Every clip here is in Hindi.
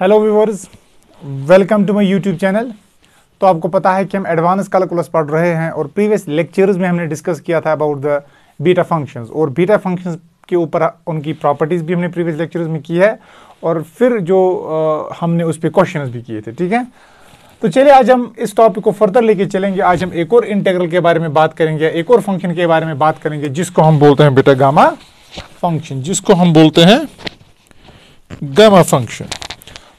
Hello viewers, welcome to my YouTube channel. तो आपको पता है कि हम एडवांस कैलकुलस पढ़ रहे हैं और प्रीवियस लेक्चर्स में हमने डिस्कस किया था अबाउट द बीटा फंक्शंस और बीटा फंक्शंस के ऊपर उनकी प्रॉपर्टीज़ भी हमने प्रीवियस लेक्चर्स में की है और फिर जो हमने उस पर क्वेश्चंस भी किए थे। ठीक है, तो चलिए आज हम इस टॉपिक को फर्दर लेके चलेंगे। आज हम एक और इंटीग्रल के बारे में बात करेंगे, एक और फंक्शन के बारे में बात करेंगे जिसको हम बोलते हैं बेटा गामा फंक्शन, जिसको हम बोलते हैं गामा फंक्शन।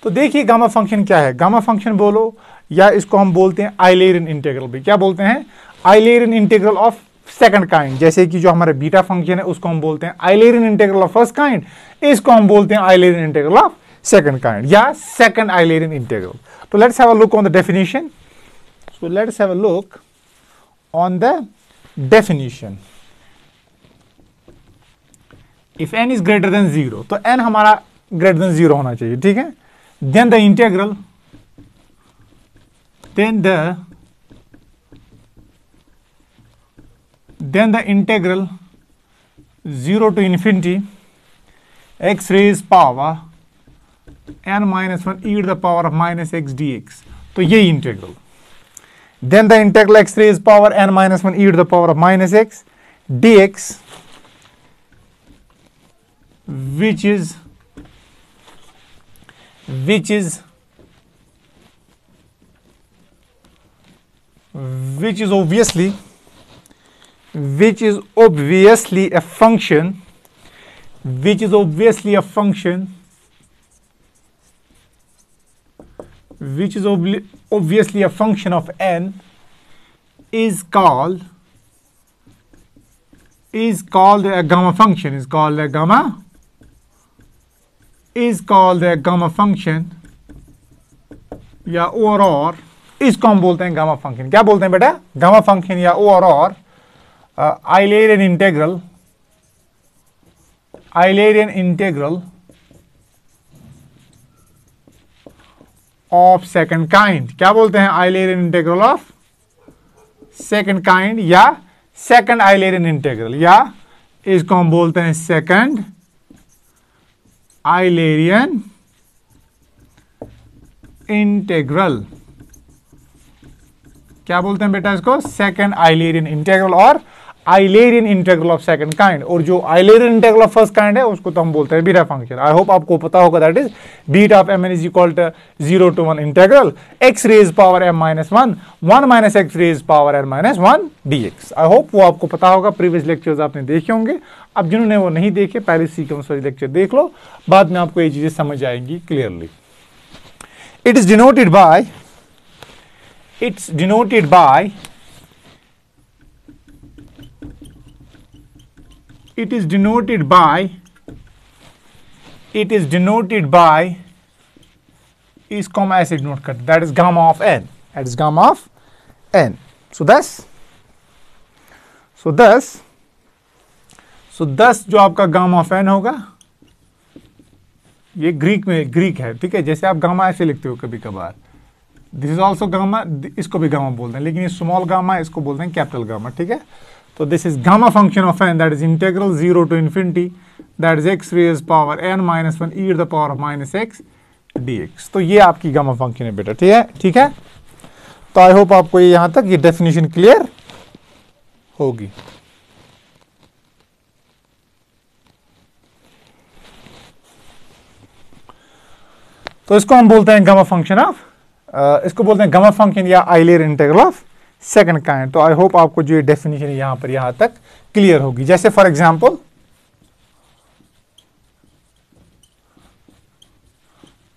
तो देखिए गामा फंक्शन क्या है। गामा फंक्शन बोलो या इसको हम बोलते हैं आइलेरियन इंटीग्रल भी। क्या बोलते हैं? आइलेरियन इंटीग्रल ऑफ सेकंड काइंड। जैसे कि जो हमारा बीटा फंक्शन है उसको हम बोलते हैं आइलेरियन इंटीग्रल ऑफ फर्स्ट काइंड, इसको हम बोलते हैं आइलेरियन इंटीग्रल ऑफ सेकंड काइंड या सेकंड आइलेरियन इंटीग्रल। तो let's have a look on the definition. So let's have a look on the definition. If n is greater than 0, तो n हमारा ग्रेटर देन 0 होना चाहिए। ठीक है, then the integral 0 to infinity x raised power n minus 1 e to the power of minus x dx। तो ये integral, then the integral x raised power n minus 1 e to the power of minus x dx, which is obviously a function, of n, is called a gamma function, is called a gamma function या और इसको हम बोलते हैं गामा फंक्शन। क्या बोलते हैं बेटा? गामा फंक्शन या और आइलेरियन इंटीग्रल ऑफ सेकंड काइंड। क्या बोलते हैं? आइलेरियन इंटीग्रल ऑफ सेकंड काइंड या सेकंड आइलेरियन इंटीग्रल, या इसको हम बोलते हैं सेकंड आइलेरियन इंटीग्रल। क्या बोलते हैं बेटा इसको? सेकंड आइलेरियन इंटीग्रल और आइलेरियन इंटीग्रल ऑफ सेकंड काइंड। और जो आइलेरियन इंटीग्रल ऑफ फर्स्ट काइंड है उसको तो हम बोलते हैं बीटा फंक्शन। आई होप आपको पता होगा, that is beta of mn is equal to 0 to 1 integral x raise power m minus 1 minus x raise power n minus 1 dx। I hope वो आपको पता होगा, प्रीवियस लेक्चर्स आपने देखे होंगे। अब जिन्होंने वो नहीं देखे, पहले सीक्वेंस वाले लेक्चर देख लो, बाद में आपको ये चीजें समझ आएंगी clearly. It is denoted by इसको हम ऐसे डिनोट करते हैं, that is gamma of n, that is gamma of n। सो दस जो आपका गामा ऑफ n होगा, ये ग्रीक है। ठीक है, जैसे आप गामा ऐसे लिखते हो कभी कभार, दिस इज ऑल्सो गामा, इसको भी गामा बोलते हैं, लेकिन ये स्मॉल गामा, इसको बोलते हैं कैपिटल गामा। ठीक है, तो this is gamma function of n, that is integral 0 to infinity, that is x raise power n minus 1 e to the power of minus x dx। तो ये आपकी गामा फंक्शन है बेटा। ठीक है, तो आई होप आपको ये यहां तक ये डेफिनेशन क्लियर होगी। तो इसको हम बोलते हैं गामा फंक्शन ऑफ, इसको बोलते हैं गामा फंक्शन या आइलेरियन इंटीग्रल ऑफ सेकंड काइंड। तो आई होप आपको जो ये डेफिनेशन है यहां तक क्लियर होगी। जैसे फॉर एग्जांपल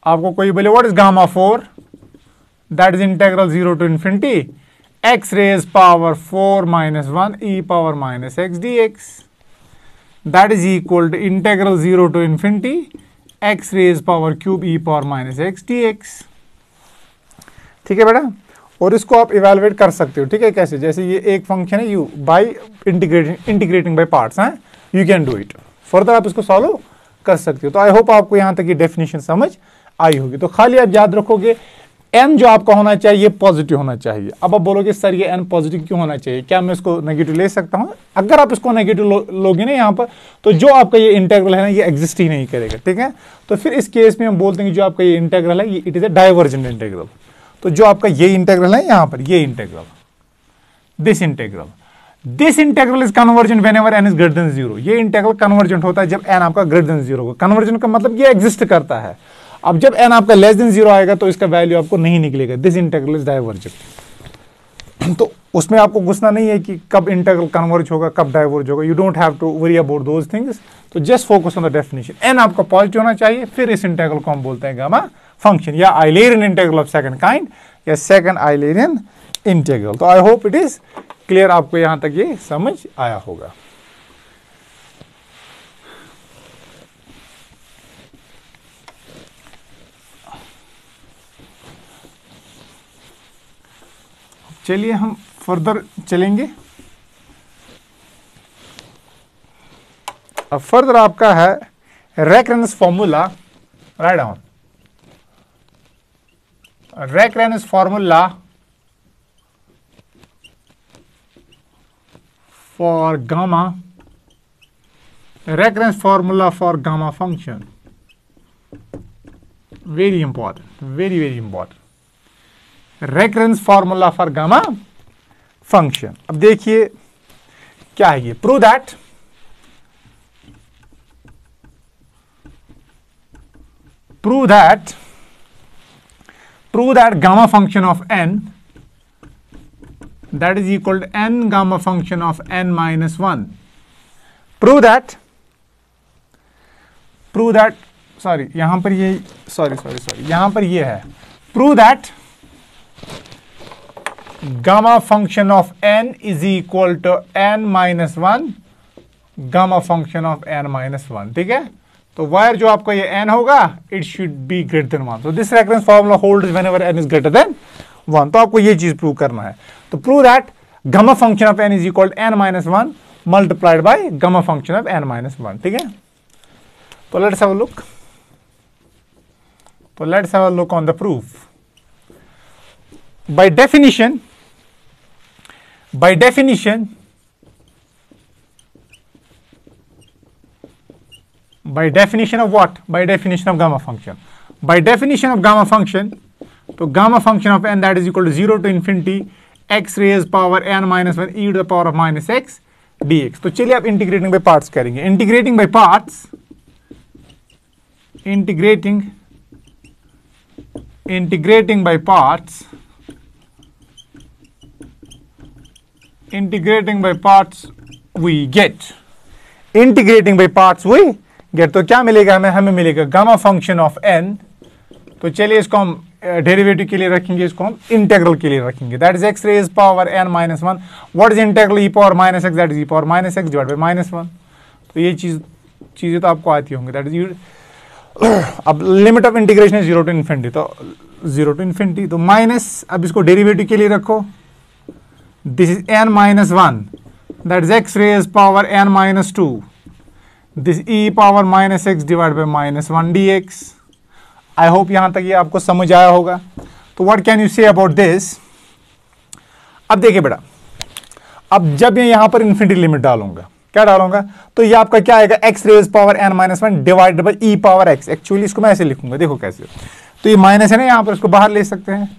आपको कोई बोले what is gamma 4, that is integral 0 to infinity x raise power 4 minus 1 e power minus x dx, that is equal to integral 0 to infinity x raise power cube e power minus x dx। ठीक है बेटा, और इसको आप इवेलुएट कर सकते हो। ठीक है, कैसे? जैसे ये एक फंक्शन है, you by integrating by parts हैं, you can do it. Further आप इसको सॉल्व कर सकते हो। तो आई होप आपको यहां तक ये डेफिनेशन समझ आई होगी। तो खाली आप याद रखोगे n जो आपका होना चाहिए पॉजिटिव होना चाहिए। अब आप बोलोगे सर ये n पॉजिटिव क्यों होना चाहिए, क्या मैं इसको नेगेटिव ले सकता हूं? अगर आप इसको नेगेटिव लोगे ना यहाँ पर, तो जो आपका ये इंटेग्रल है ना ये एग्जिस्ट ही नहीं करेगा, ठीक है। तो फिर इस केस में हम बोलते हैं कि जो आपका ये इंटेग्रल है ये it is a divergent integral. तो जो आपका ये इंटेग्रल है यहाँ पर, ये integral, this integral is convergent whenever n is greater than 0। ये इंटेग्रल कन्वर्जेंट होता है जब n आपका ग्रेटर देन 0 हो। कन्वर्जेंट का मतलब ये एग्जिस्ट करता है। अब जब n आपका लेस देन 0 आएगा तो इसका वैल्यू आपको नहीं निकलेगा। This integral is divergent. तो उसमें आपको गुस्सा नहीं है कि कब इंटेग्रल कन्वर्ज होगा, कब डाइवर्ज होगा। You don't have to worry about those things. तो just focus on the definition. n आपका पॉजिटिव होना चाहिए, फिर इस इंटेग्रल को हम बोलते हैं गामा फंक्शन, या आइलेरियन इंटेग्रल ऑफ सेकंड काइंड, या सेकंड आइलेरियन इंटेग्रल। तो आई होप इट इज क्लियर, आपको यहां तक ये समझ आया होगा। चलिए हम फर्दर चलेंगे। अब फर्दर आपका है recurrence formula, write down recurrence formula for gamma, recurrence formula for gamma function, very important, very important, recurrence formula for gamma function। अब देखिए क्या है ये, prove that gamma function of n that is equal to n gamma function of n minus 1. Prove that sorry यहां पर ये sorry यहां पर ये है, prove that gamma function of n is equal to n minus 1 gamma function of n minus 1, ठीक है। तो where जो आपका ये n होगा it should be greater than 1. So this recurrence formula holds whenever n is greater than 1. तो आपको ये चीज प्रूव करना है। तो prove that gamma function of n is equal to n minus 1 multiplied by gamma function of n minus 1, ठीक है। तो let's have a look on the proof. By definition of what? By definition of gamma function. By definition of gamma function, तो gamma function of n that is equal to 0 to infinity x raised power n minus 1 e to the power of minus x dx। तो चलिए आप इंटीग्रेटिंग बाय पार्ट्स करेंगे। Integrating by parts we get तो क्या मिलेगा हमें मिलेगा गामा फंक्शन ऑफ n। तो चलिए इसको हम डेरिवेटिव के लिए रखेंगे, इसको हम इंटेग्रल के लिए रखेंगे। That is x raise power n minus 1। What is integral e power minus x, that is e power minus x divide by minus 1। तो ये चीजें तो आपको आती होंगी। दैट इज अब लिमिट ऑफ इंटीग्रेशन है 0 टू इन्फिनिटी, तो 0 टू इन्फिनिटी, तो माइनस, अब इसको डेरिवेटिव के लिए रखो। This is n minus 1, that is x raise power n minus 2, this e power minus x divide by minus 1 dx। I hope यहां तक ये आपको समझ आया होगा। तो what can you say about this? अब देखिए बेटा, अब जब मैं यहां पर इन्फिनिटी लिमिट डालूंगा, क्या डालूंगा, तो ये आपका क्या आएगा, x raise power n minus 1 divided by e power x। Actually इसको मैं ऐसे लिखूंगा, देखो कैसे। तो ये माइनस है ना, यहां पर इसको बाहर ले सकते हैं।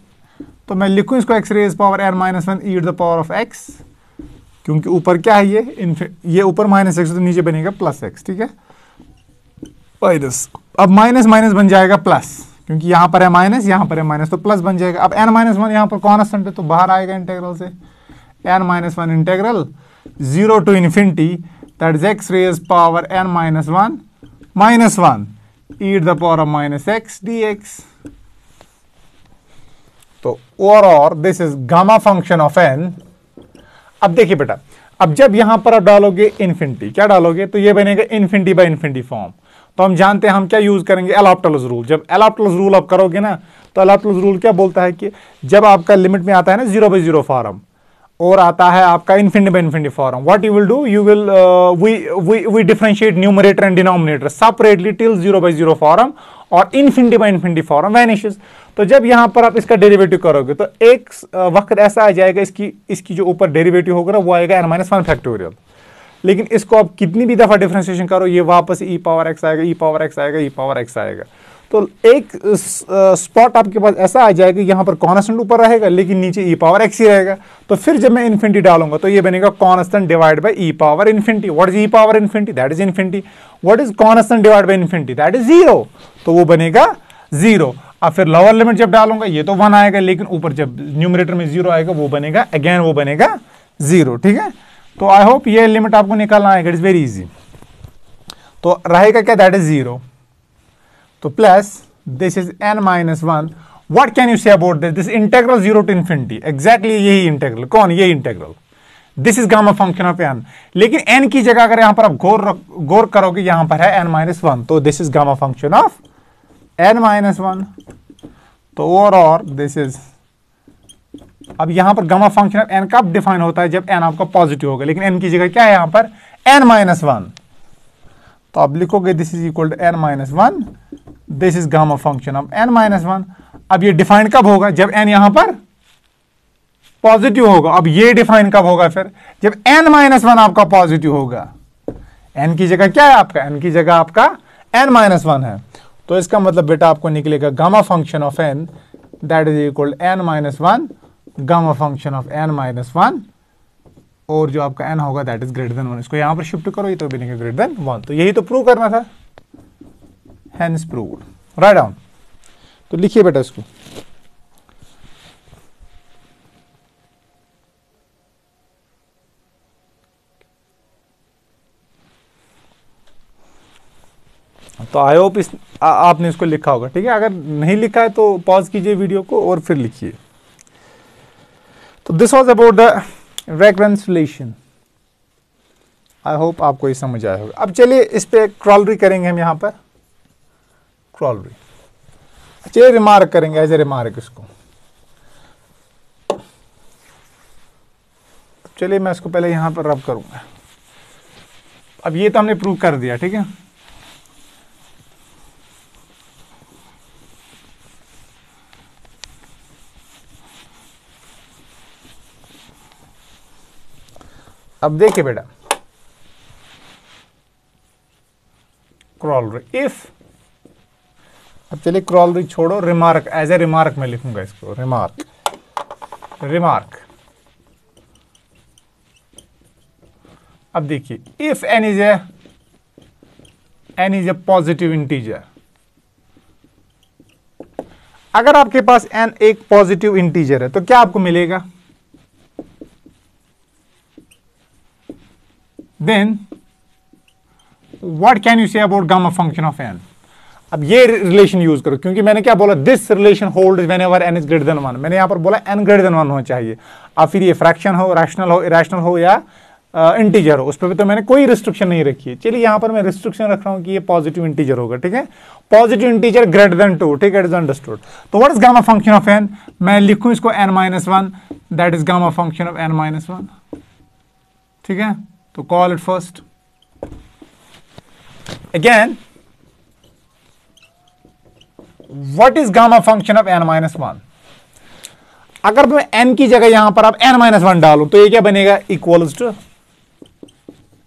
तो मैं लिखूं इसको x raise power n minus 1 e to the power of x, क्योंकि ऊपर क्या है ये ऊपर माइनस एक्स, तो नीचे बनेगा प्लस एक्स, ठीक है। माइनस, अब माइनस माइनस बन जाएगा प्लस, क्योंकि यहां पर है माइनस, यहां पर है माइनस, तो प्लस बन जाएगा। अब n माइनस 1 यहां पर कॉन्स्टेंट है, तो बाहर आएगा इंटेग्रल से। n minus 1 integral 0 to infinity, that is x raise power n minus 1 e to the power of minus x dx। तो और this is gamma function of n। अब देखिए बेटा, अब जब यहां पर आप डालोगे इन्फिनिटी, क्या डालोगे, तो ये बनेगा इन्फिनिटी बाय इन्फिनिटी फॉर्म। तो हम जानते हैं हम क्या यूज करेंगे, एल हॉपिटल्स रूल। जब एल हॉपिटल्स रूल आप करोगे ना, तो एल हॉपिटल्स रूल क्या बोलता है कि जब आपका लिमिट में आता है ना 0/0 फॉर्म, और आता है आपका infinity by infinity form. What you will do, you will we differentiate numerator and denominator separately till 0/0 form और infinity by infinity form vanishes. तो जब यहां पर आप इसका डेरिवेटिव करोगे तो एक वक्त ऐसा आ जाएगा इसकी जो ऊपर डेरिवेटिव होगा ना वो आएगा n-1 फैक्टोरियल। लेकिन इसको आप कितनी भी दफा डिफरेंशिएशन करो ये वापस e पावर x आएगा, e पावर x आएगा, e पावर x आएगा। तो एक स्पॉट आपके पास ऐसा आ जाएगा यहां पर कांस्टेंट ऊपर रहेगा लेकिन नीचे e पावर x ही रहेगा। तो फिर जब मैं इन्फिनिटी डालूंगा तो ये बनेगा constant divide by e power infinity. What is e power infinity, that is infinity. What is constant divide by infinity, that is 0। तो वो बनेगा 0। अब फिर लोअर लिमिट जब डालूंगा ये तो 1 आएगा लेकिन ऊपर जब न्यूमरेटर में 0 आएगा वो बनेगा अगेन वो बनेगा 0। ठीक है, तो आई होप ये लिमिट आपको निकालना आएगा, इट्स वेरी इजी। तो रहेगा क्या, दैट इज 0। तो plus this is n-1। What can you say about this integral 0 to infinity, exactly यही इंटीग्रल। कौन, ये integral, this is gamma function of n। लेकिन n की जगह अगर यहां पर आप गौर करोगे यहां पर है n-1, तो this is gamma function of n-1। तो और दिस इज, अब यहां पर गामा फंक्शन ऑफ n कब डिफाइन होता है, जब n आपका पॉजिटिव होगा। लेकिन n की जगह क्या है यहां पर n-1, तो आप लिखोगे this is equal to n-1, this is gamma function of n-1। अब ये डिफाइन कब होगा, जब n यहां पर पॉजिटिव होगा। अब ये डिफाइन कब होगा, फिर जब n-1 आपका पॉजिटिव होगा। n की जगह क्या है आपका, n की जगह आपका n-1 है। तो इसका मतलब बेटा आपको निकलेगा gamma function of n that is equal n-1, gamma function of n-1, और जो आपका n होगा दैट इज ग्रेटर देन 1। इसको यहां पर शिफ्ट करो, ये तो बनेगा ग्रेटर देन 1। तो यही तो प्रूव करना था, हेंस प्रूव्ड। Write down. तो लिखिए बेटा इसको, तो आई होप आपने इसको लिखा होगा। ठीक है, अगर नहीं लिखा है तो पॉज कीजिए वीडियो को और फिर लिखिए। तो this was about the recurrence relation. I hope आपको ये समझ आया होगा। अब चलिए इस पे क्रॉलरी करेंगे हम, यहां पर क्रॉलरी, चलिए रिमार्क करेंगे एज ए रिमार्क इसको। चलिए मैं इसको पहले यहां पर रब करूंगा। अब ये तो हमने प्रूव कर दिया, ठीक है। अब देखिए बेटा, क्रॉलरी इफ, अब चलिए क्रॉलरी छोड़ो, रिमार्क एज ए रिमार्क मैं लिखूंगा इसको, रिमार्क। अब देखिए, if n is a positive integer, अगर आपके पास n एक पॉजिटिव इंटीजर है तो क्या आपको मिलेगा, then what can you say about gamma function of n? अब ये रिलेशन यूज करो, क्योंकि मैंने क्या बोला, this relation hold whenever n is greater than 1। मैंने यहां पर बोला n ग्रेटर देन 1 होना चाहिए। अब फिर ये फ्रैक्शन हो, रैशनल हो, इरेशनल हो या इंटीजर हो, उस पर भी तो मैंने कोई रिस्ट्रिक्शन नहीं रखी है। चलिए यहां पर मैं रिस्ट्रिक्शन रख रहा हूं कि ये पॉजिटिव इंटीजर होगा, ठीक है, पॉजिटिव इंटीजर ग्रेटर देन 2, ठीक है, इट इज अंडरस्टूड। तो what is gamma function of n, मैं लिखूं इसको n-1, that is gamma function of n-1, ठीक है। तो call it first again, what is gamma function of n-1। अगर मैं n की जगह यहां पर आप n-1 डालूं तो ये क्या बनेगा, इक्वल्स टू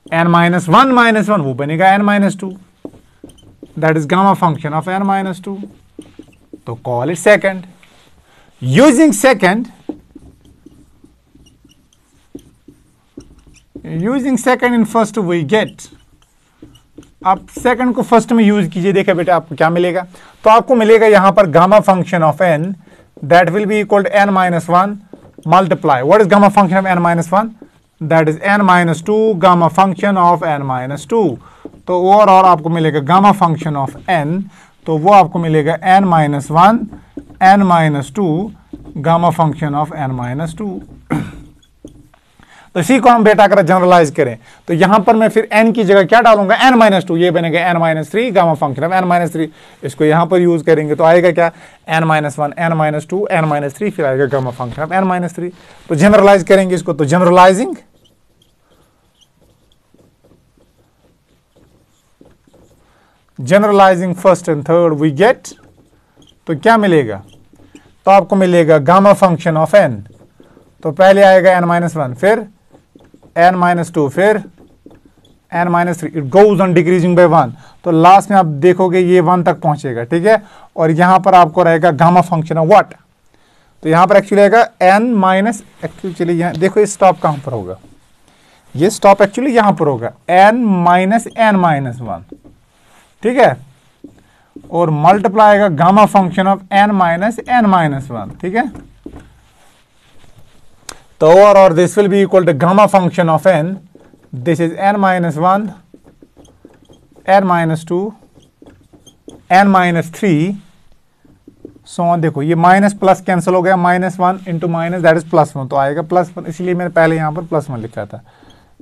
n-1 वो बनेगा n-2, that is gamma function of n-2। तो call it second. Using second in first we get, आप सेकंड को फर्स्ट में यूज कीजिए, देखिए बेटा आपको क्या मिलेगा। तो आपको मिलेगा यहां पर gamma function of n that will be equal to n-1 multiply, what is gamma function of n-1, that is n-2 gamma function of n-2। तो ओवरऑल आपको मिलेगा गामा फंक्शन ऑफ n, तो वो आपको मिलेगा n-1 n-2 gamma function of n-2। तो इसी को हम बेटा अगर जनरलाइज करें तो यहां पर मैं फिर n की जगह क्या डालूंगा, n-2, ये बनेगा n-3 gamma function of n-3, इसको यहां पर यूज करेंगे तो आएगा क्या, n-1, n-2, n-3, फिर आएगा गामा फंक्शन ऑफ n-3। तो जनरलाइज करेंगे इसको, तो generalising first and third we get, तो क्या मिलेगा, तो आपको मिलेगा गामा फंक्शन ऑफ n, तो पहले आएगा n-1, फिर n-2, फिर n-3, it goes on decreasing by 1, तो लास्ट में आप देखोगे ये 1 तक पहुंचेगा, ठीक है। और यहां पर आपको रहेगा गामा फंक्शन ऑफ व्हाट, तो यहां पर एक्चुअली आएगा एक्चुअली चलिए यहां देखो ये स्टॉप कहां पर होगा, ये स्टॉप एक्चुअली यहां पर होगा n-1, ठीक है, और मल्टीप्लाई आएगा गामा फंक्शन ऑफ n-1, ठीक है। तो और this will be equal to gamma function of n, this is n-1, n-2, n-3, so on. देखो ये माइनस प्लस कैंसिल हो गया, -1 इंटू माइनस दैट इज +1, तो आएगा +1, इसलिए मैंने पहले यहां पर +1 लिखा था,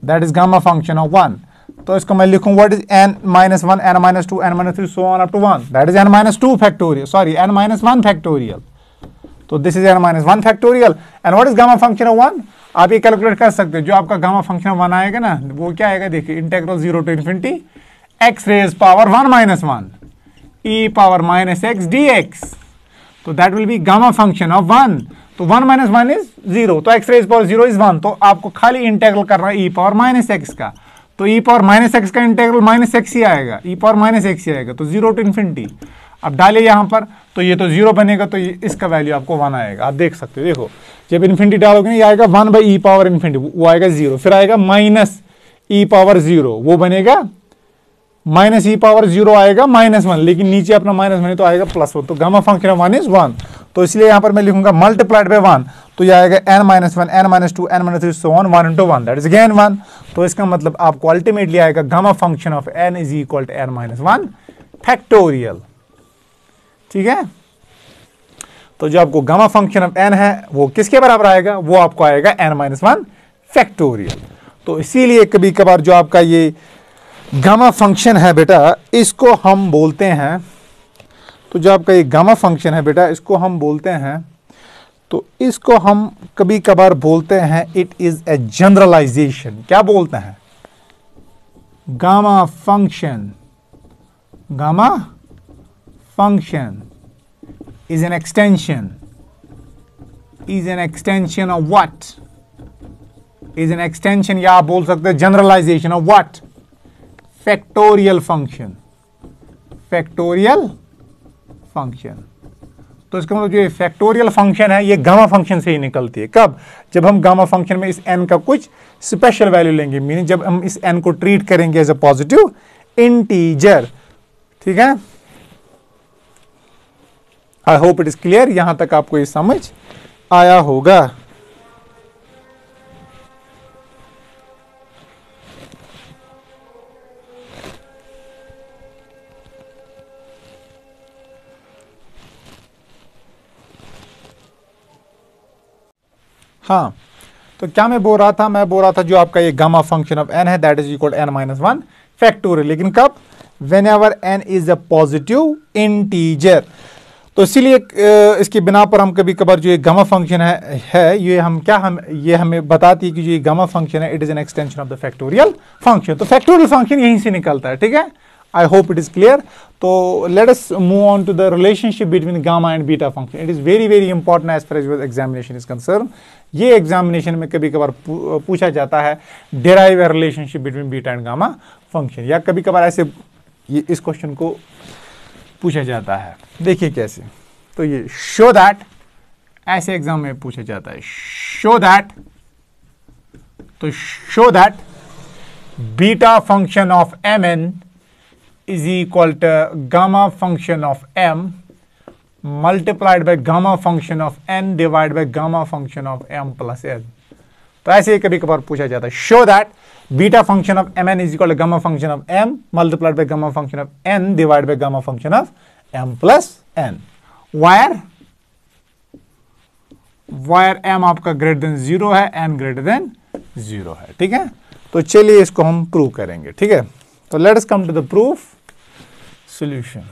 that is gamma function of 1। तो इसको मैं लिखूं what is n-1, n-2, n-3, so on up to 1, that is n-2 factorial, sorry n-1 factorial, तो this is n-1 factorial. And what is gamma function of 1, आप ये कैलकुलेट कर सकते हो, जो आपका गामा फंक्शन ऑफ 1 आएगा ना, वो क्या आएगा, देखिए integral 0 to infinity x raise power 1 e power -x dx, तो that will be gamma function of 1, तो 1 - 1 इज 0, तो x रेज पावर 0 इज 1, तो आपको खाली इंटीग्रल करना है e पावर -x का, तो e पावर -x का इंटीग्रल -x ही आएगा, e पावर -x ही आएगा, तो 0 टू इन्फिनिटी। अब डालिए यहां पर, तो ये तो 0 बनेगा, तो ये इसका वैल्यू आपको 1 आएगा, आप देख सकते हो। देखो जब इन्फिनिटी डालोगे ना, ये आएगा 1/e पावर इन्फिनिटी, वो आएगा 0, फिर आएगा -e पावर 0, वो बनेगा -e पावर 0 आएगा -1, लेकिन नीचे अपना -1 तो आएगा +1, तो गामा फंक्शन ऑफ 1 इज 1, तो इसलिए यहां पर मैं लिखूंगा मल्टीप्लाइड बाय 1, तो ये आएगा n-1, n-2, n-3, so on 1 into 1, that is again 1, तो इसका मतलब आपको अल्टीमेटली आएगा gamma function of n is equal to n-1 factorial, ठीक है। तो जो आपको गामा फंक्शन ऑफ n है वो किसके बराबर आएगा, वो आपको आएगा n-1 फैक्टोरियल। तो इसीलिए कभी कभार जो आपका ये गामा फंक्शन है बेटा, इसको हम बोलते हैं, तो जो आपका ये गामा फंक्शन है बेटा, इसको हम बोलते हैं, तो इसको हम कभी कभार बोलते हैं इट इज ए जनरलाइजेशन। क्या बोलते हैं, gamma function is an extension of what, is an extension, या आप बोल सकते हैं generalisation of what, factorial function, तो इसका मतलब जो ये फैक्टोरियल फंक्शन है ये गामा फंक्शन से ही निकलती है। कब, जब हम गामा फंक्शन में इस n का कुछ स्पेशल वैल्यू लेंगे, मीनिंग जब हम इस n को ट्रीट करेंगे एज अ पॉजिटिव इंटीजर, ठीक है। I hope it is clear, यहां तक आपको ये समझ आया होगा। हाँ, तो क्या मैं बोल रहा था, जो आपका ये गामा फंक्शन ऑफ n है that is equal n-1 factorial, लेकिन कब, when ever n is a positive integer. तो इसीलिए इसकी बिना पर हम कभी कभार जो ये गामा फंक्शन है ये हमें बताती है कि जो ये गामा फंक्शन है it is an extension of the factorial function. तो फैक्टोरियल फंक्शन यहीं से निकलता है, ठीक है। I hope it is clear. तो let us move on to the relationship between gamma and beta function. It is very very important as far as examination is concern. ये एग्जामिनेशन में कभी कभार पूछा जाता है, derive a relationship between beta and gamma function, या कभी कभार ऐसे इस क्वेश्चन को पूछा जाता है। देखिए कैसे, तो ये शो दैट, ऐसे एग्जाम में पूछा जाता है, शो दैट, तो show that beta function of mn is equal to gamma function of m multiplied by gamma function of n divided by gamma function of m plus n। तो ऐसे ही कभी कभार पूछा जाता है, show that beta function of mn is equal to gamma function of m multiplied by gamma function of n divided by gamma function of m plus n, where m आपका ग्रेटर देन 0 है, n ग्रेटर देन 0 है। ठीक है, तो चलिए इसको हम प्रूव करेंगे। ठीक है, तो let us come to the proof solution.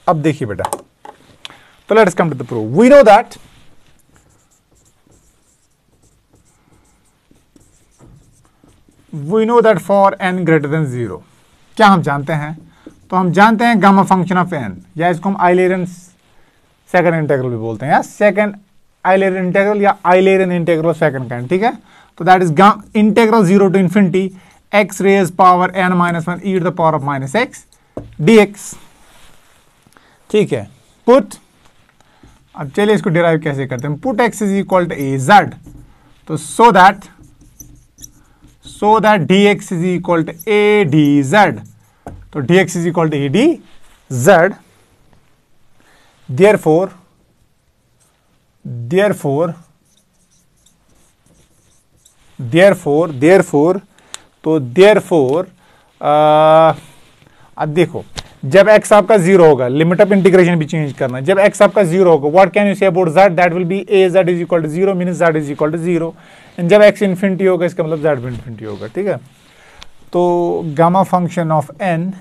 अब देखिए बेटा, तो let us come to the proof. We know that for n greater than 0 क्या हम जानते हैं, तो हम जानते हैं गामा फंक्शन ऑफ n, या इसको हम आइलेरियन सेकंड इंटीग्रल भी बोलते हैं, या सेकंड आइलेरियन इंटीग्रल या आइलेरियन इंटीग्रल सेकंड काइंड। ठीक है, तो that is integral 0 to infinity x raise power n minus 1 e to the power of minus x dx। ठीक है, पुट, अब चलिए इसको डिराइव कैसे करते हैं। Put x is equal to a z, तो so that dx is equal to a dz, तो dx is equal to a dz। therefore अब देखो, जब x आपका 0 होगा, लिमिट ऑफ इंटीग्रेशन भी चेंज करना है। जब x आपका 0 होगा, what can you say about z, that will be a z is equal to 0 means z is equal to 0। And जब x इन्फिनिटी होगा, इसका मतलब z भी इन्फिनिटी होगा। ठीक है, तो gamma function of n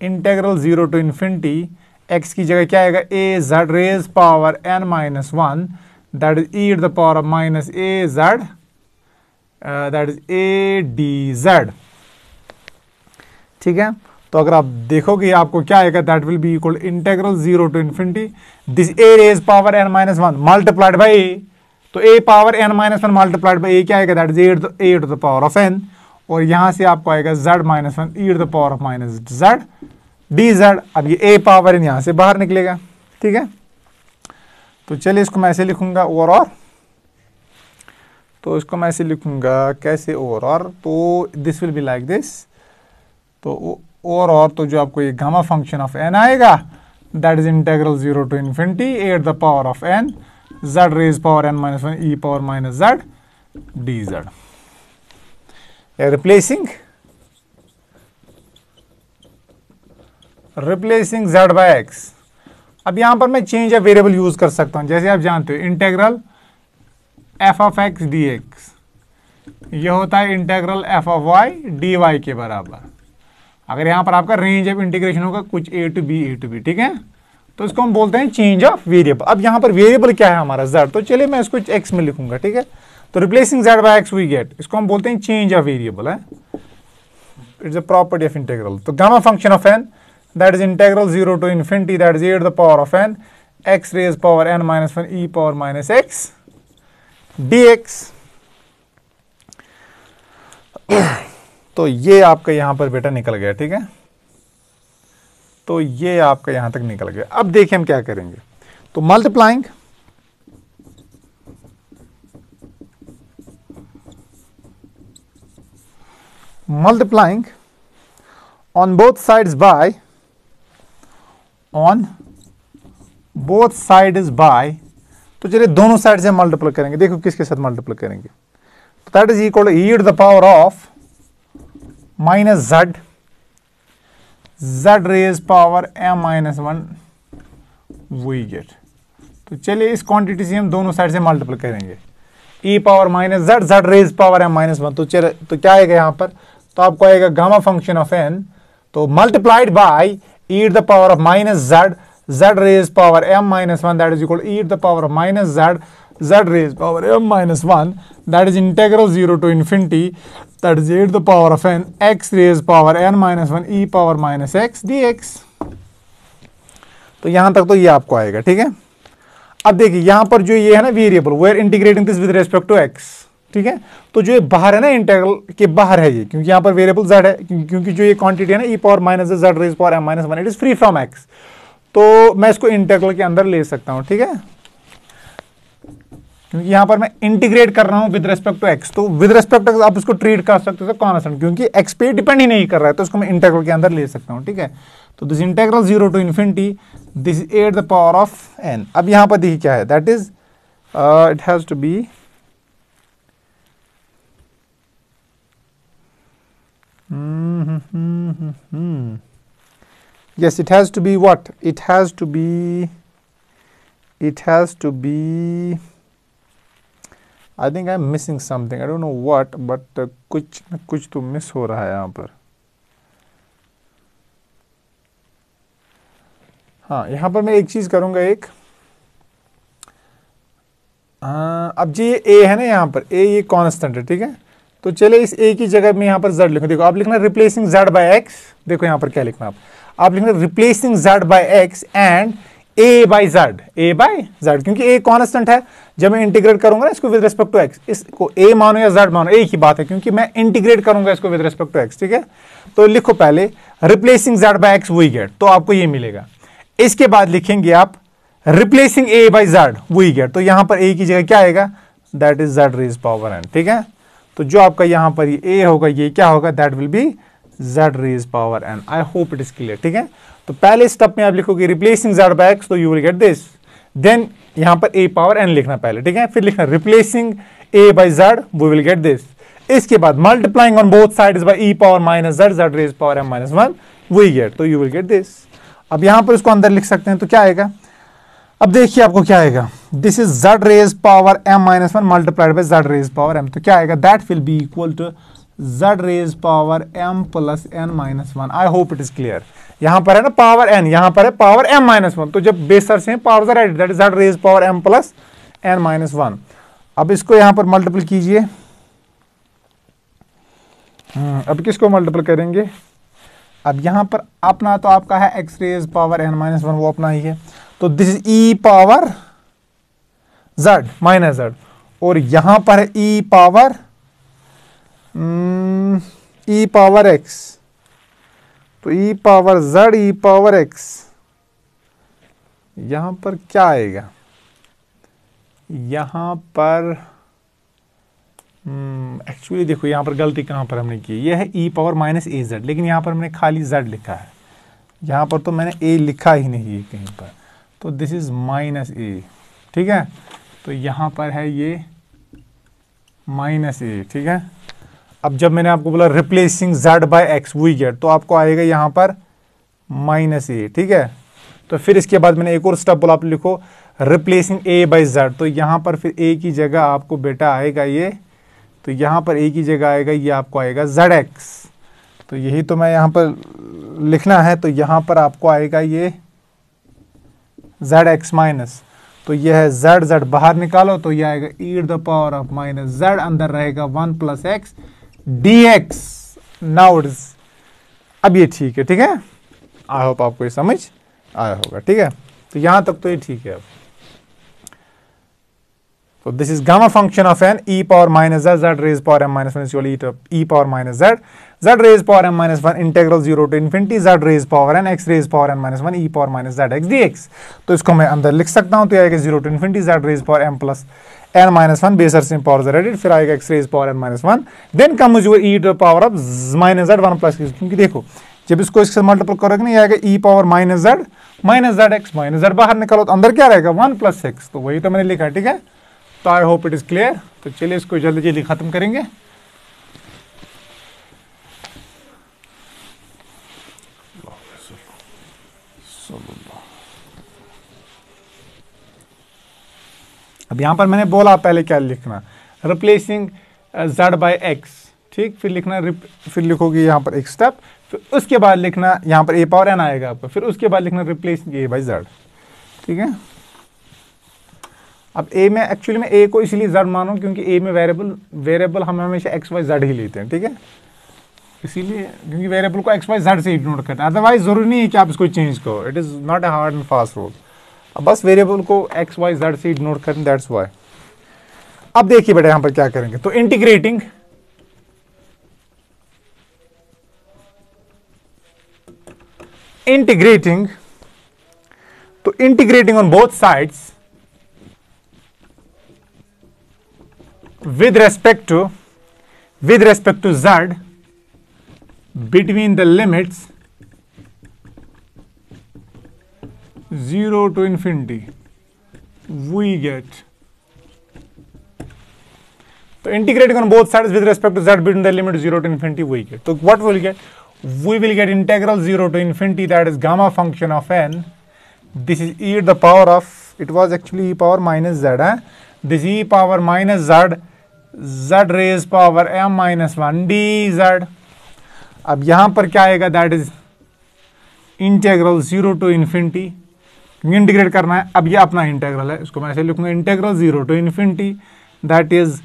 integral 0 to infinity x की जगह क्या आएगा, a z raise power n minus 1 that is e to the power of minus a z that is a dz। ठीक है, तो अगर आप देखोगे आपको क्या आएगा, that will be equal integral 0 to infinity this a raise power n minus 1 multiplied by a, तो a power n minus 1 multiplied by a क्या आएगा, that is a to the power of n, और यहां से आपको आएगा z minus 1 e to the power of minus z dz। अब ये a पावर n यहां से बाहर निकलेगा। ठीक है, तो चलिए इसको मैं ऐसे लिखूंगा और तो इसको मैं ऐसे लिखूंगा कैसे, और तो this will be like this, तो और तो जो आपको ये गामा फंक्शन ऑफ n आएगा, that is integral 0 to infinity a to the power of n z raise power n minus 1 e power minus z dz। Replacing z by x। अब यहां पर मैं चेंज ऑफ वेरिएबल यूज कर सकता हूं, जैसे आप जानते हो integral f of x dx, ये होता है integral f of y dy के बराबर। अगर यहां पर आपका रेंज ऑफ इंटीग्रेशन होगा कुछ a टू b, ठीक है, तो इसको हम बोलते हैं चेंज ऑफ वेरिएबल। अब यहां पर वेरिएबल क्या है हमारा z, तो चलिए मैं इसको x में लिखूंगा। ठीक है, तो replacing z by x we get, इसको हम बोलते हैं चेंज ऑफ वेरिएबल है, it's a property of integral. तो gamma function of n that is integral 0 to infinity that is a to the power of n x raise power n minus 1 e power minus x dx। तो ये आपका यहां पर बेटा निकल गया। ठीक है, तो ये आपका यहां तक निकल गया। अब देखिए हम क्या करेंगे, तो multiplying on both sides by तो चलिए दोनों साइड से मल्टीप्लाई करेंगे। देखो किसके साथ मल्टीप्लाई करेंगे, तो that is equal to e to the power of minus z raise power m minus 1 we get. तो चलिए इस क्वांटिटी से हम दोनों साइड से मल्टीप्लाई करेंगे, e power minus z raise power m minus 1। तो चलिए, तो क्या आएगा यहां पर, तो आपको आएगा गामा फंक्शन ऑफ n, तो multiplied by e to the power of minus z raise power m minus 1 that is equal e to the power of minus z raise power m minus 1 that is integral 0 to infinity that is a to the power of n x raise power n minus 1 e power minus x dx। तो यहां तक तो ये आपको आएगा। ठीक है, अब देखिए यहां पर जो ये है ना variable, we are integrating this with respect to x। ठीक है, तो जो ये बाहर है ना इंटीग्रल के बाहर है ये, क्योंकि यहां पर वेरिएबल z है, क्योंकि जो ये क्वांटिटी है ना e power minus z raise power m minus 1 it is free from x, तो मैं इसको इंटीग्रल के अंदर ले सकता हूं। ठीक है, क्योंकि यहां पर मैं इंटीग्रेट कर रहा हूं विद रिस्पेक्ट टू x, तो विद रिस्पेक्ट टू आप इसको ट्रीट कर सकते हो कांस्टेंट, क्योंकि x पे डिपेंड ही नहीं कर रहा है, तो इसको मैं इंटीग्रल के अंदर ले सकता हूं। ठीक है, तो this integral 0 to infinity this is a to the power of n। अब यहां पर देखिए क्या है, that is it has to be Yes, it has to be what? It has to be. I think I'm missing something. I don't know what, but कुछ न कुछ तो मिस हो रहा है यहाँ पर. हाँ, यहाँ पर मैं एक चीज करूंगा अब जी ये a है ना, यहाँ पर a ये कांस्टेंट है, ठीक है. तो चले इस a की जगह में यहाँ पर z लिखो. देखो आप लिखना रिप्लेसिंग z बाय x. देखो यहाँ पर क्या लिखना आप लिखना replacing z by x and a by z, क्योंकि a कांस्टेंट है. जब मैं इंटीग्रेट करूंगा ना इसको विद रिस्पेक्ट टू x, इसको a मानो या z मानो एक ही बात है, क्योंकि मैं इंटीग्रेट करूंगा इसको विद रिस्पेक्ट टू x, ठीक है. तो लिखो पहले replacing z by x we get, तो आपको ये मिलेगा. इसके बाद लिखेंगे आप replacing a by z we get, तो यहां पर a की जगह क्या आएगा, that is z raise power n, ठीक है. तो जो आपका यहां पर ये a होगा, ये क्या होगा, that will be z raise power n. I hope it is clear, ठीक है. तो पहले स्टेप में आप लिखोगे रिप्लेसिंग z बाय x, तो you will get this. Then यहां पर a पावर n लिखना पहले, ठीक है. फिर लिखना replacing a by z, we will get this. इसके बाद multiplying on both sides by e power minus z raise power m minus 1 we get, तो यू विल गेट दिस. अब यहां पर इसको अंदर लिख सकते हैं, तो क्या आएगा, अब देखिए आपको क्या आएगा, this is z raise power m minus 1 multiplied by z raise power m, तो क्या आएगा, that will be equal to z raise power m plus n minus 1. I hope it is clear. यहां पर है ना पावर n, यहां पर है पावर m माइनस 1, तो जब बेसर से power right, that is z raise power m plus n minus 1. अब इसको यहां पर मल्टीपल कीजिए. अब किसको मल्टीपल करेंगे, अब यहां पर अपना तो आपका है x raise power n minus 1, वो अपना ही है. तो this is e power z minus z, और यहां पर है e पावर x, तो e power z e power x. यहां पर क्या आएगा, यहां पर एक्चुअली देखो यहां पर गलती कहां पर हमने की, यह है e पावर माइनस ए जेड, लेकिन यहां पर हमने खाली z लिखा है. यहां पर तो मैंने a लिखा ही नहीं है कहीं पर, तो दिस इज माइनस ए, ठीक है. तो यहां पर है ये माइनस ए, ठीक है. अब जब मैंने आपको बोला replacing z by x we get, तो आपको आएगा यहां पर माइनस ए, ठीक है. तो फिर इसके बाद मैंने एक और स्टेप बोला, आप लिखो रिप्लेसिंग a बाय z, तो यहां पर फिर a की जगह आपको बेटा आएगा ये, तो यहां पर a की जगह आएगा ये आपको आएगा zx. तो यही तो मैं यहां पर लिखना है, तो यहां पर आपको आएगा ये zx माइनस, तो यह है z बाहर निकालो, तो यह आएगा e to the power of minus z, अंदर रहेगा 1 plus x dx. Now it is, अब ये ठीक है, ठीक है. आई होप आपको ये समझ आया होगा, ठीक है. तो यहां तक तो ये ठीक है. अब तो this is gamma function of n e power minus z raise power m minus 1 is equal to e power minus z raise power m minus 1 integral 0 to infinity z raise power n x raise power n minus 1 e power minus zx dx. तो इसको मैं अंदर लिख सकता हूं, तो आएगा 0 to infinity z raise power m plus n minus 1 बेसर से पावर रेडिड, फिर आएगा x raise power n minus 1, then comes your e to the power of minus z 1 plus, क्योंकि देखो जब इसको इससे मल्टीपल करोगे ना, ये आएगा e power minus zx minus z बाहर निकालो, तो अंदर क्या रहेगा 1 प्लस x, तो वही तो मैंने लिखा, ठीक है. तो आई होप इट इज क्लियर. तो चलिए इसको जल्दी जल्दी खत्म करेंगे. अब यहां पर मैंने बोला पहले क्या लिखना, रिप्लेसिंग z बाय x, ठीक. फिर लिखना फिर लिखोगे यहां पर एक स्टेप, फिर उसके बाद लिखना यहां पर a पावर n आएगा आपका, फिर उसके बाद लिखना रिप्लेसिंग a बाय z, ठीक है. अब a में एक्चुअली में a को इसलिए z मानो क्योंकि a में वेरिएबल हम हमेशा x y z ही लेते हैं, ठीक है. इसीलिए क्योंकि वेरिएबल को x y z से इग्नोर करते हैं, अदरवाइज जरूरी नहीं है कि आप इसको चेंज करो. It is not a hard and fast rule. अब बस वेरिएबल को x y z से इग्नोर करें, दैट्स व्हाई. अब देखिए बेटा यहां पर क्या करेंगे, तो integrating on both sides with respect to z between the limits 0 to infinity we get. So integrating on both sides with respect to z between the limit 0 to infinity we get. So what will get? we will get integral 0 to infinity, that is gamma function of n. This is e to the power of, it was actually e power minus z, this e power minus z, z raised power m minus 1 dz. अब यहां पर क्या आएगा, that is integral 0 to infinity, integrate करना है। अब ये अपना इंटेग्रल है, इसको मैं ऐसे लिखूंगा, integral 0 to infinity that is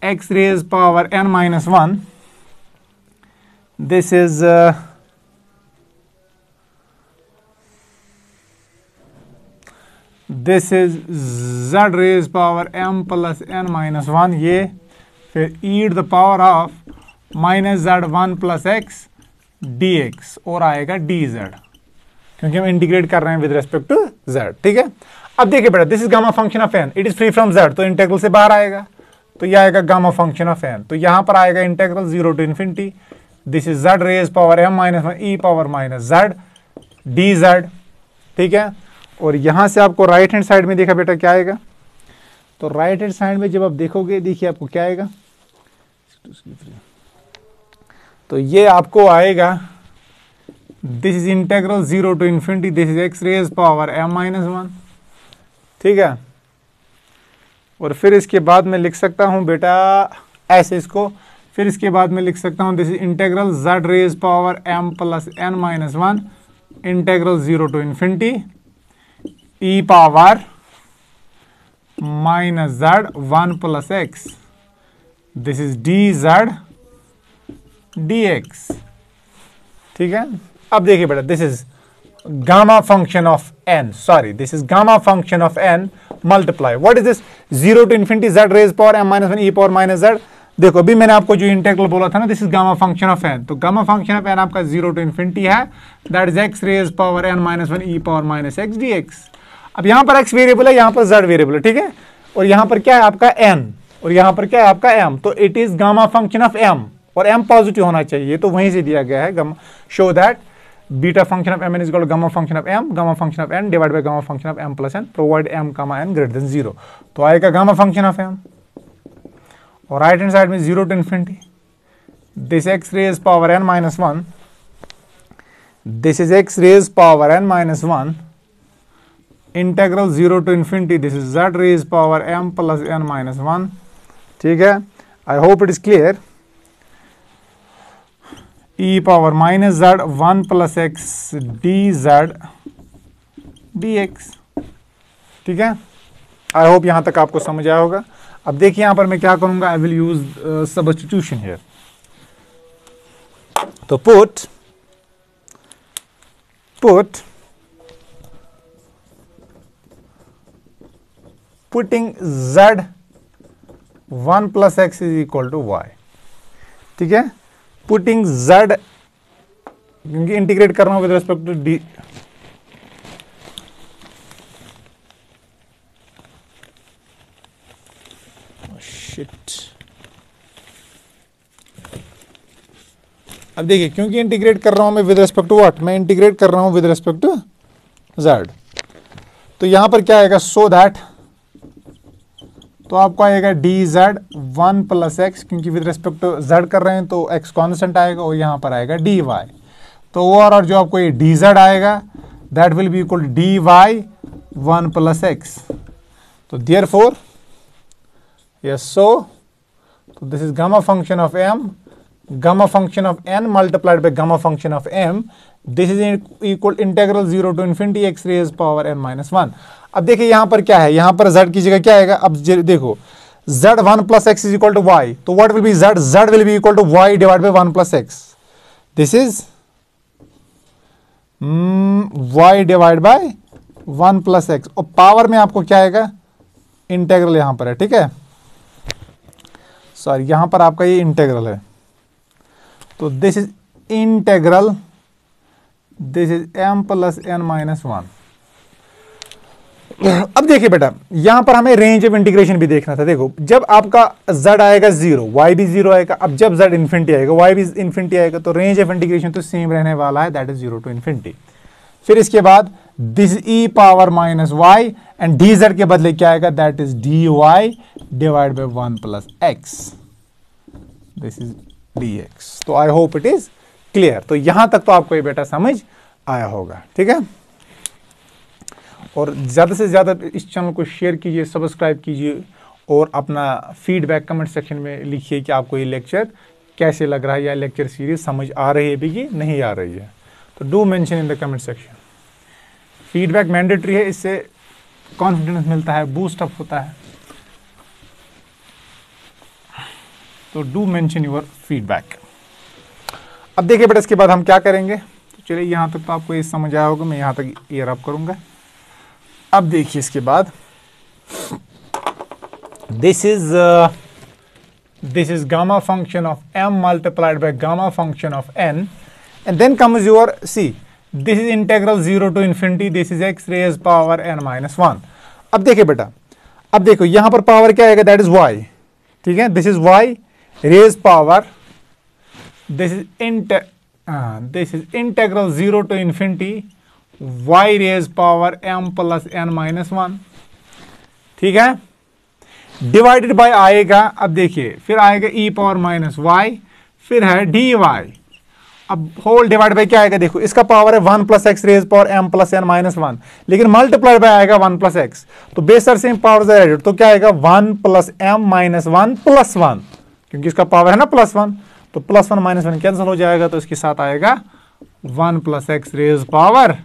x raised power n minus 1. This is z raised power m plus n minus 1, ये फिर e to the power of minus z1 plus x dx और आएगा dz, क्योंकि हम इंटीग्रेट कर रहे हैं विद रेस्पेक्ट टू z। ठीक है, अब देखिए बेटा, this is gamma function of n, it is free from z, तो इंटेग्रल से बाहर आएगा, तो यह आएगा गामा फंक्शन ऑफ n। तो यहां पर आएगा integral 0 to infinity, this is z raise power m minus 1 e power minus z dz। ठीक है, और यहां से आपको राइट हैंड साइड में देखा बेटा क्या आएगा, तो राइट हैंड साइड में जब आप देखोगे, देखिए आपको क्या आएगा, तो ये आपको आएगा, this is integral 0 to infinity, this is x raise power m minus 1। ठीक है, और फिर इसके बाद मैं लिख सकता हूं बेटा ऐसे इसको, फिर इसके बाद मैं लिख सकता हूं this is integral z raise power m plus n minus 1 integral 0 to infinity e power minus z 1 plus x, this is dz dx। ठीक है, अब देखिए बेटा, this is gamma function of n, sorry, this is gamma function of n multiply, what is this, 0 to infinity z raised power m minus 1 e power minus z। देखो अभी मैंने आपको जो इंटेग्रल बोला था ना, this is gamma function of n, तो गामा फंक्शन ऑफ n आपका 0 टू इन्फिनिटी है, that is x raise power n minus 1 e power minus x dx। अब यहां पर x वेरिएबल है, यहां पर z वेरिएबल है। ठीक है, और यहां पर क्या है आपका n, और यहां पर क्या है आपका m, तो it is gamma function of m, और m पॉजिटिव होना चाहिए, तो वहीं से दिया गया है, show that beta function of m n is equal to gamma function of m, gamma function of n divided by gamma function of m plus n, provide m comma n greater than 0, तो आएगा gamma function of m, और राइट हैंड साइड में 0 to infinity, this x raised power n minus 1, this is x raised power n minus 1 integral 0 to infinity, this is z raised power m plus n minus 1। ठीक है, I hope it is clear, e power minus z 1 plus x dz dx। ठीक है, आई होप यहां तक आपको समझ आया होगा। अब देखिए यहां पर मैं क्या करूंगा, I will use substitution here, तो put putting z 1 plus x is equal to y। ठीक है, पुटिंग z, क्योंकि इंटीग्रेट कर रहा हूं with respect to D, shit. अब देखिए, क्योंकि इंटीग्रेट कर रहा हूं मैं विद रेस्पेक्ट टू व्हाट, मैं इंटीग्रेट कर रहा हूं विद रेस्पेक्ट टू z, तो यहां पर क्या आएगा, सो दैट, तो आपको आएगा dz 1 प्लस एक्स, क्योंकि विद रिस्पेक्ट टू z कर रहे हैं तो x कांस्टेंट आएगा, और यहां पर आएगा dy, तो और जो आपको ये dz आएगा that will be equal to dy 1 plus x. तो देयरफॉर यस, सो तो this is gamma function of m, gamma function of n multiplied by gamma function of m, this is equal integral 0 to infinity x raised power n minus 1। अब देखिए यहां पर क्या है, यहां पर z की जगह क्या आएगा, अब देखो z 1 plus x is equal to y, तो what will be z, z will be equal to y divided by 1 plus x, this is y divided by 1 plus x, और पावर में आपको क्या आएगा, इंटेग्रल यहां पर है। ठीक है, सॉरी यहां पर आपका ये इंटेग्रल है, तो this is integral, this is m plus n minus 1। अब देखिए बेटा, यहां पर हमें रेंज ऑफ इंटीग्रेशन भी देखना था। देखो जब आपका z आएगा 0, y भी 0 आएगा, अब जब z इन्फिनिटी आएगा, y भी इन्फिनिटी आएगा, तो रेंज ऑफ इंटीग्रेशन तो सेम रहने वाला है, दैट इज 0 टू इन्फिनिटी। फिर इसके बाद this e power minus y and dz के बदले क्या आएगा, that is dy divide by 1 plus x, this is dx। तो आई होप इट इज क्लियर? तो यहां तक तो आपको ये बेटा समझ आया होगा, ठीक है। और ज़्यादा से ज़्यादा इस चैनल को शेयर कीजिए, सब्सक्राइब कीजिए और अपना फीडबैक कमेंट सेक्शन में लिखिए कि आपको ये लेक्चर कैसे लग रहा है या लेक्चर सीरीज समझ आ रही है भी कि नहीं आ रही है। तो do mention in the comment section. Feedback mandatory है, इससे कॉन्फिडेंस मिलता है, बूस्ट अप होता है। तो डू मेंशन योर फीडबैक। अब देखिए बेटा इसके बाद हम क्या करेंगे। तो चलिए यहाँ तक तो आपको ये समझ आया होगा, मैं यहाँ तक ईयर अप करूँगा। अब देखिए इसके बाद this is gamma function of m multiplied by gamma function of n, and then comes your c, this is integral 0 to infinity, this is x raised power n minus 1। अब देखिए बेटा, अब देखो यहां पर पावर क्या आएगा, दैट इज y, ठीक है। This is y raised power, this is integral 0 to infinity y raised power m plus n minus 1, ठीक है। डिवाइडेड बाय आएगा, अब देखिए फिर आएगा e पावर माइनस वाई, फिर है dy, अब होल डिवाइड बाय क्या आएगा, देखो इसका पावर है 1 plus x raise power m plus n minus 1, लेकिन मल्टीप्लाई बाय आएगा 1 प्लस एक्स, तो बेसर सेम पावर एडेड, तो क्या आएगा 1 प्लस m माइनस 1 प्लस 1, क्योंकि इसका पावर है ना प्लस 1, तो प्लस 1 माइनस 1 कैंसिल हो जाएगा, तो इसके साथ आएगा 1 plus x raise power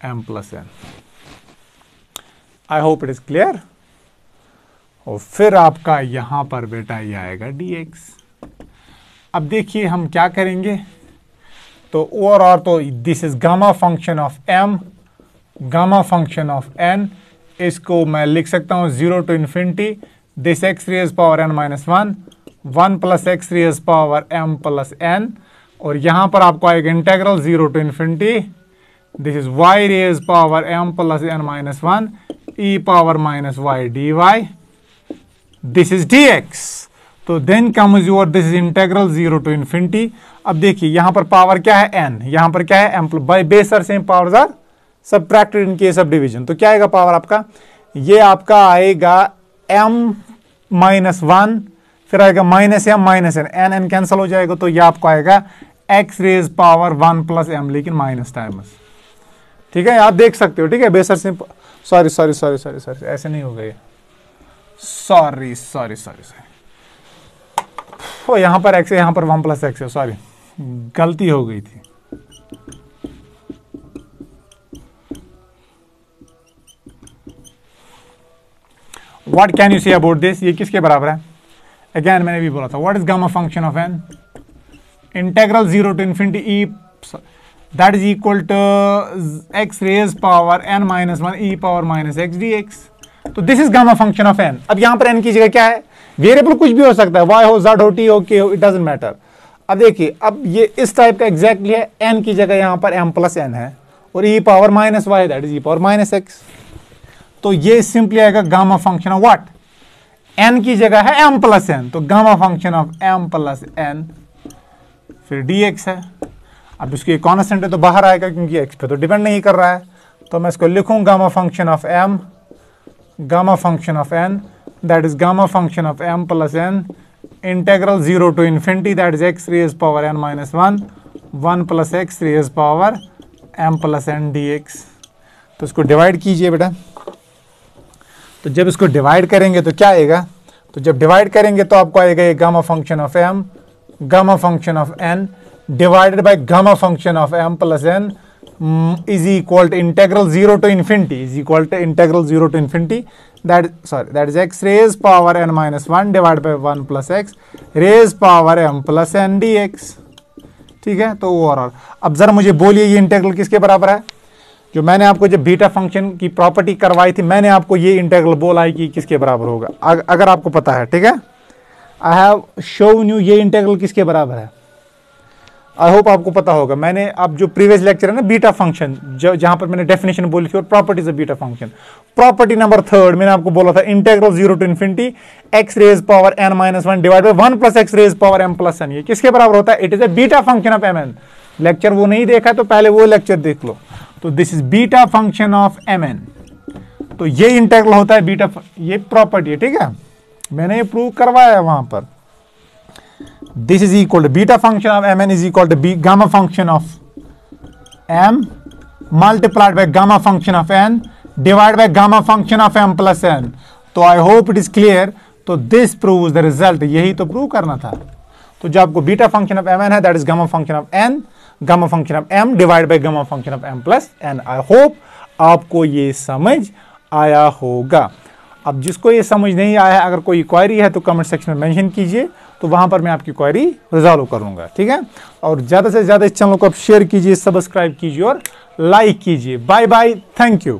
m plus n। I hope it is clear. और फिर आपका यहां पर बेटा ये आएगा dx। अब देखिए हम क्या करेंगे, तो ओवरऑल तो this is gamma function of m, gamma function of n, इसको मैं लिख सकता हूं 0 to infinity this x raise power n minus 1, 1 plus x raise power m plus n, और यहां पर आपको आएगा integral 0 to infinity this is y raise power m plus n minus 1 e power minus y dy, this is dx। तो then comes your this is integral 0 to infinity. अब देखिए यहां पर पावर क्या है n, यहां पर क्या है m, by base are same powers are subtracted in case of division. तो क्या आएगा पावर आपका, ये आपका आएगा m माइनस 1, फिर आएगा minus m minus n, n cancel हो जाएगा, तो ये आपको आएगा x raise power 1 plus m, लेकिन माइनस टाइम्स, ठीक है। आप देख सकते हो, ठीक है, बेसर से सॉरी ऐसे नहीं हो गए, सॉरी ओ यहां पर x है, यहां पर 1 प्लस एक्स है, सॉरी गलती हो गई थी। What can you say about this, ये किसके बराबर है, अगेन मैंने भी बोला था, what is gamma function of n, integral 0 to infinity e that is equal to x raise power n minus 1 e power minus x dx। तो this is gamma function of n। अब यहां पर n की जगह क्या है, वेरिएबल कुछ भी हो सकता है, y हो, z हो, t हो, k हो, इट डजंट मैटर। अब देखिए अब ये इस टाइप का एग्जैक्टली है, n की जगह यहां पर m प्लस n है और e power minus y that is e power minus x। तो ये सिंपली आएगा gamma function of what, n की जगह है m प्लस n, तो gamma function of m plus n, फिर dx है। अब इसकी कॉन्स्टेंट है तो बाहर आएगा क्योंकि x पे तो डिपेंड नहीं कर रहा है, तो मैं इसको लिखूं gamma function of m, gamma function of n, that is gamma function of m plus n, integral 0 to infinity, that is x raised power n minus 1, 1 plus x raised power m plus n dx। तो इसको डिवाइड कीजिए बेटा, तो जब इसको डिवाइड करेंगे तो क्या आएगा, तो जब डिवाइड करेंगे तो आपको आएगा ये gamma function of m, gamma function of n divided by gamma function of m plus n is equal to integral 0 to infinity is equal to integral 0 to infinity that is x raised power n minus 1 divided by 1 plus x raised power m plus n dx, ठीक है। तो ओवरऑल अब जरा मुझे बोलिए ये इंटेग्रल किसके बराबर है, जो मैंने आपको जब बीटा फंक्शन की प्रॉपर्टी करवाई थी मैंने आपको ये इंटेग्रल बोला है कि किसके बराबर होगा, अगर आपको पता है, ठीक है। आई हैव शोन यू ये इंटेग्रल किसके बराबर है, आई होप आपको पता होगा। मैंने अब जो प्रीवियस लेक्चर है ना बीटा फंक्शन, जहां पर मैंने डेफिनेशन बोली थी और properties of beta function, property number 3 मैंने आपको बोला था integral 0 to infinity x raise power n minus 1 divide by 1 plus x raise power m plus n, ये किसके बराबर होता है, it is a beta function of mn। Lecture वो नहीं देखा तो पहले वो लेक्चर देख लो। तो this is beta function of mn, तो ये इंटेग्रल होता है बीटा, ये प्रॉपर्टी है, ठीक है, मैंने ये प्रूव करवाया है वहां पर। this is equal to beta function of mn is equal to gamma function of m multiplied by gamma function of n divided by gamma function of m plus n. तो आई होप इट इज क्लियर. तो दिस प्रूव्स द रिजल्ट. यही तो प्रूव करना था. तो जो आपको बीटा फंक्शन ऑफ mn है that is gamma function of n gamma function of m divide by gamma function of m plus n. I hope आपको ये समझ आया होगा. अब जिसको ये समझ नहीं आया है, अगर कोई क्वेरी है तो कमेंट सेक्शन में मेंशन कीजिए, तो वहां पर मैं आपकी क्वेरी रिजॉल्व करूंगा. ठीक है. और ज्यादा से ज्यादा इस चैनल को आप शेयर कीजिए, सब्सक्राइब कीजिए और लाइक कीजिए. Bye bye. Thank you.